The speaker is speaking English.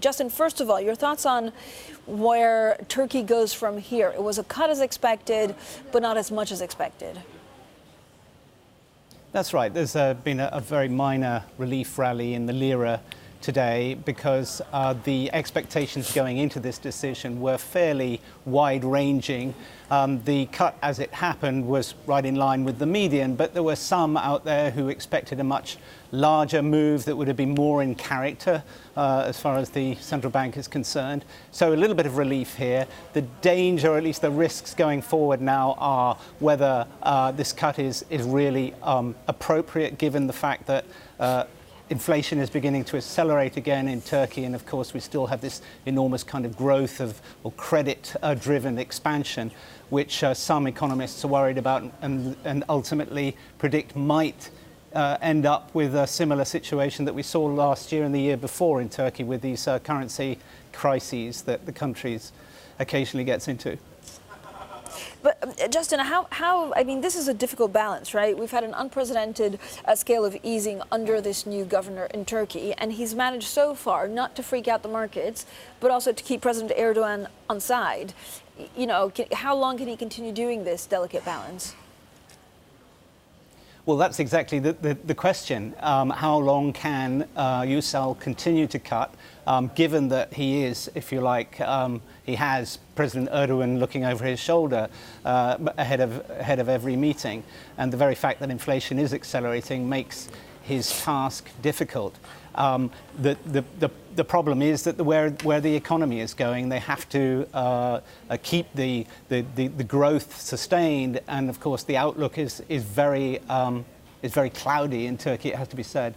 Justin, first of all, your thoughts on where Turkey goes from here. It was a cut as expected, but not as much as expected. That's right. There's been a very minor relief rally in the lira today because the expectations going into this decision were fairly wide-ranging. The cut as it happened was right in line with the median, but there were some out there who expected a much larger move that would have been more in character as far as the central bank is concerned. So a little bit of relief here. The danger, or at least the risks going forward now, are whether this cut is really appropriate given the fact that inflation is beginning to accelerate again in Turkey, and of course we still have this enormous kind of growth of credit-driven expansion, which some economists are worried about and ultimately predict might end up with a similar situation that we saw last year and the year before in Turkey with these currency crises that the country occasionally gets into. But Justin, I mean, this is a difficult balance, right? We've had an unprecedented scale of easing under this new governor in Turkey, and he's managed so far not to freak out the markets, but also to keep President Erdogan on side. You know, how long can he continue doing this delicate balance? Well, that's exactly the question. How long can Yücel continue to cut, given that he is, if you like, he has President Erdogan looking over his shoulder ahead of every meeting, and the very fact that inflation is accelerating makes his task difficult. The problem is that where the economy is going, they have to keep the growth sustained, and of course the outlook is very cloudy in Turkey, it has to be said.